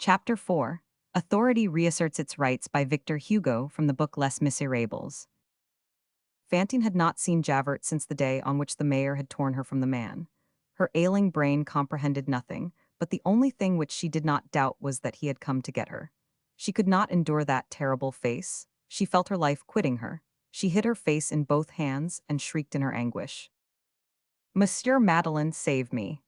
Chapter 4. Authority Reasserts Its Rights by Victor Hugo from the book Les Misérables. Fantine had not seen Javert since the day on which the mayor had torn her from the man. Her ailing brain comprehended nothing, but the only thing which she did not doubt was that he had come to get her. She could not endure that terrible face. She felt her life quitting her. She hid her face in both hands and shrieked in her anguish. Monsieur Madeleine, save me.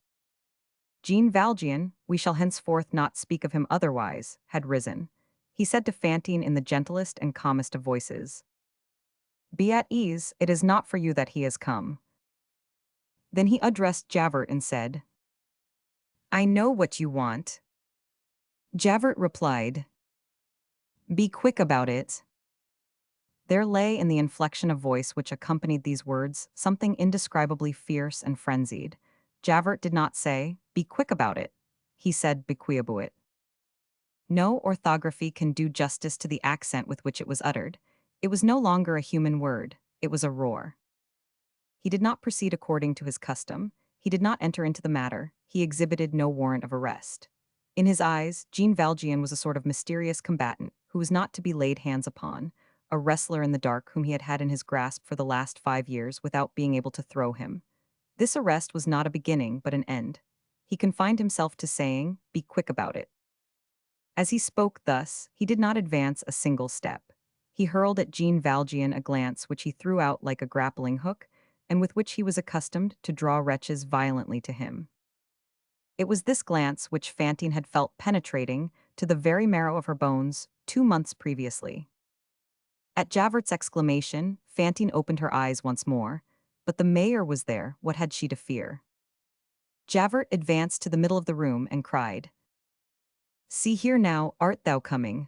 Jean Valjean, we shall henceforth not speak of him otherwise, had risen. He said to Fantine in the gentlest and calmest of voices, "Be at ease, it is not for you that he has come." Then he addressed Javert and said, "I know what you want." Javert replied, "Be quick about it." There lay in the inflection of voice which accompanied these words something indescribably fierce and frenzied. Javert did not say, "Be quick about it." He said, "Bequiabuit." No orthography can do justice to the accent with which it was uttered. It was no longer a human word, it was a roar. He did not proceed according to his custom. He did not enter into the matter. He exhibited no warrant of arrest. In his eyes, Jean Valjean was a sort of mysterious combatant who was not to be laid hands upon, a wrestler in the dark whom he had had in his grasp for the last 5 years without being able to throw him. This arrest was not a beginning, but an end. He confined himself to saying, "Be quick about it." As he spoke thus, he did not advance a single step. He hurled at Jean Valjean a glance which he threw out like a grappling hook, and with which he was accustomed to draw wretches violently to him. It was this glance which Fantine had felt penetrating to the very marrow of her bones 2 months previously. At Javert's exclamation, Fantine opened her eyes once more, but the mayor was there. What had she to fear? Javert advanced to the middle of the room and cried, "See here now, art thou coming?"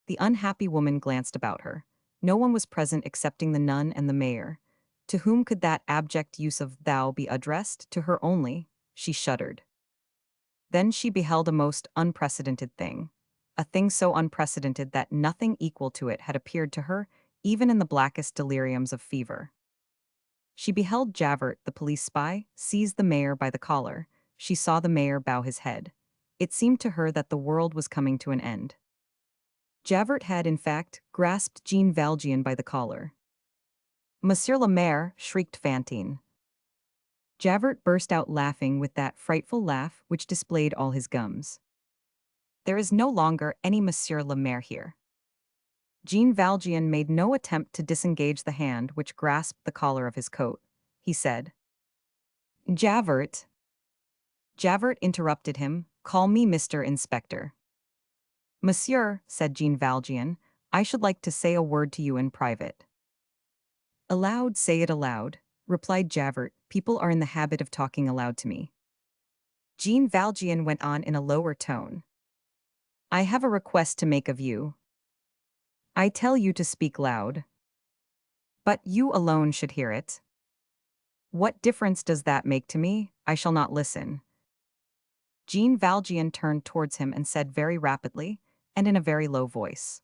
The unhappy woman glanced about her. No one was present excepting the nun and the mayor. To whom could that abject use of thou be addressed? To her only. She shuddered. Then she beheld a most unprecedented thing. A thing so unprecedented that nothing equal to it had appeared to her, even in the blackest deliriums of fever. She beheld Javert, the police spy, seize the mayor by the collar. She saw the mayor bow his head. It seemed to her that the world was coming to an end. Javert had, in fact, grasped Jean Valjean by the collar. "Monsieur le Maire!" shrieked Fantine. Javert burst out laughing with that frightful laugh which displayed all his gums. "There is no longer any Monsieur le Maire here." Jean Valjean made no attempt to disengage the hand which grasped the collar of his coat. He said, "Javert." Javert interrupted him, "Call me Mr. Inspector." "Monsieur," said Jean Valjean, "I should like to say a word to you in private." "Aloud, say it aloud," replied Javert. "People are in the habit of talking aloud to me." Jean Valjean went on in a lower tone. "I have a request to make of you. I tell you to speak loud. But you alone should hear it. What difference does that make to me? I shall not listen." Jean Valjean turned towards him and said very rapidly, and in a very low voice,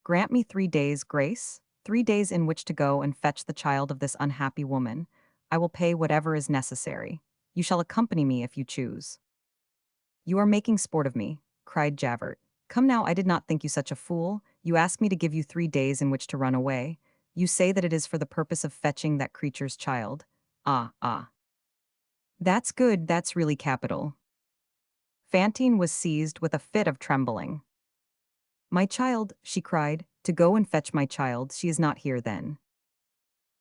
"Grant me 3 days' grace, 3 days in which to go and fetch the child of this unhappy woman. I will pay whatever is necessary. You shall accompany me if you choose." "You are making sport of me," cried Javert. "Come now, I did not think you such a fool. You ask me to give you 3 days in which to run away. You say that it is for the purpose of fetching that creature's child. Ah, ah. That's good, that's really capital." Fantine was seized with a fit of trembling. "My child," she cried, "to go and fetch my child, she is not here then.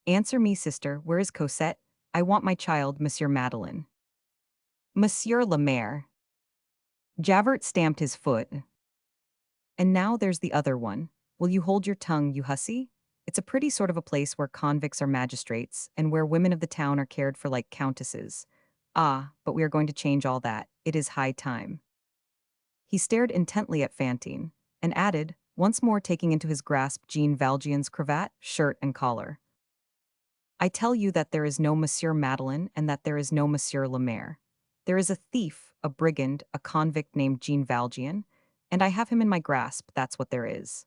Answer me, sister, where is Cosette? I want my child, Monsieur Madeleine." "Monsieur le Maire." Javert stamped his foot. "And now there's the other one. Will you hold your tongue, you hussy? It's a pretty sort of a place where convicts are magistrates, and where women of the town are cared for like countesses. Ah, but we are going to change all that. It is high time." He stared intently at Fantine, and added, once more taking into his grasp Jean Valjean's cravat, shirt, and collar, "I tell you that there is no Monsieur Madeleine and that there is no Monsieur le Maire. There is a thief, a brigand, a convict named Jean Valjean, and I have him in my grasp, that's what there is."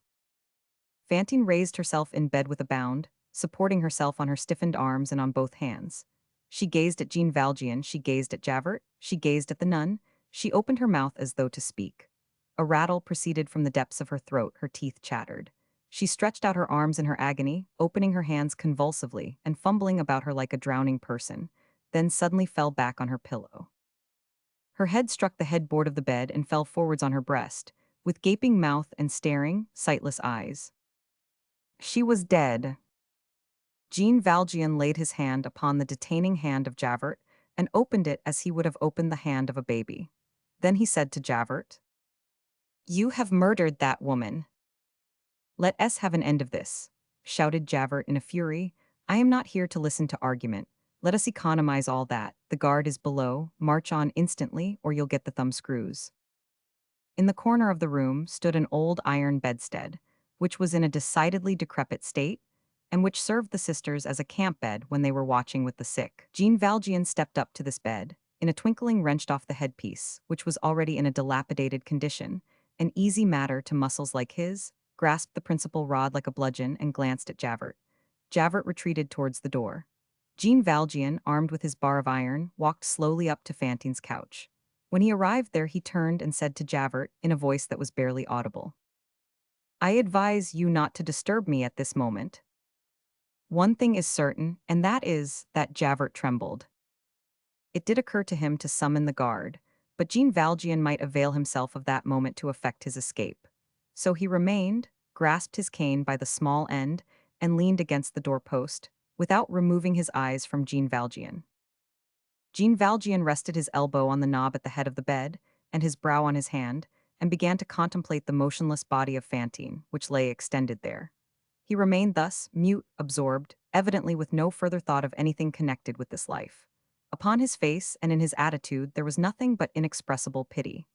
Fantine raised herself in bed with a bound, supporting herself on her stiffened arms and on both hands. She gazed at Jean Valjean, she gazed at Javert, she gazed at the nun, She opened her mouth as though to speak. A rattle proceeded from the depths of her throat, her teeth chattered. She stretched out her arms in her agony, opening her hands convulsively and fumbling about her like a drowning person, then suddenly fell back on her pillow. Her head struck the headboard of the bed and fell forwards on her breast, with gaping mouth and staring, sightless eyes. She was dead. Jean Valjean laid his hand upon the detaining hand of Javert and opened it as he would have opened the hand of a baby. Then he said to Javert, "You have murdered that woman." "Let us have an end of this," shouted Javert in a fury. "I am not here to listen to argument. Let us economize all that. The guard is below. March on instantly, or you'll get the thumbscrews." In the corner of the room stood an old iron bedstead, which was in a decidedly decrepit state, and which served the sisters as a camp bed when they were watching with the sick. Jean Valjean stepped up to this bed, in a twinkling wrenched off the headpiece, which was already in a dilapidated condition, an easy matter to muscles like his, grasped the principal rod like a bludgeon, and glanced at Javert. Javert retreated towards the door. Jean Valjean, armed with his bar of iron, walked slowly up to Fantine's couch. When he arrived there, he turned and said to Javert, in a voice that was barely audible, "I advise you not to disturb me at this moment." One thing is certain, and that is that Javert trembled. It did occur to him to summon the guard, but Jean Valjean might avail himself of that moment to effect his escape. So he remained, grasped his cane by the small end, and leaned against the doorpost, without removing his eyes from Jean Valjean. Jean Valjean rested his elbow on the knob at the head of the bed, and his brow on his hand, and began to contemplate the motionless body of Fantine, which lay extended there. He remained thus, mute, absorbed, evidently with no further thought of anything connected with this life. Upon his face and in his attitude there was nothing but inexpressible pity.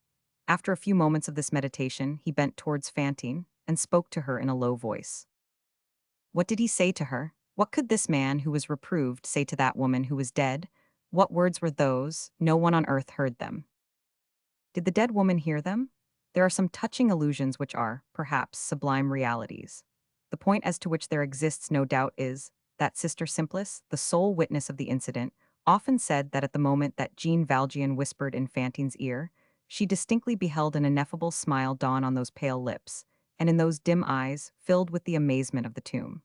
After a few moments of this meditation, he bent towards Fantine and spoke to her in a low voice. What did he say to her? What could this man who was reproved say to that woman who was dead? What words were those? No one on earth heard them. Did the dead woman hear them? There are some touching illusions which are, perhaps, sublime realities. The point as to which there exists no doubt is that Sister Simplice, the sole witness of the incident, often said that at the moment that Jean Valjean whispered in Fantine's ear, she distinctly beheld an ineffable smile dawn on those pale lips, and in those dim eyes, filled with the amazement of the tomb.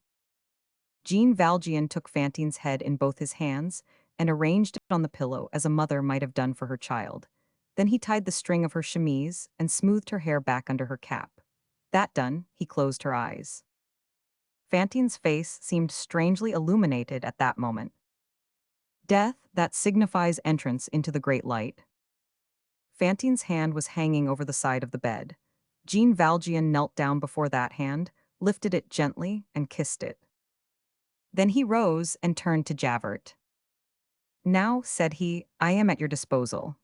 Jean Valjean took Fantine's head in both his hands and arranged it on the pillow as a mother might have done for her child. Then he tied the string of her chemise and smoothed her hair back under her cap. That done, he closed her eyes. Fantine's face seemed strangely illuminated at that moment. Death, that signifies entrance into the great light. Fantine's hand was hanging over the side of the bed. Jean Valjean knelt down before that hand, lifted it gently, and kissed it. Then he rose and turned to Javert. "Now," said he, "I am at your disposal.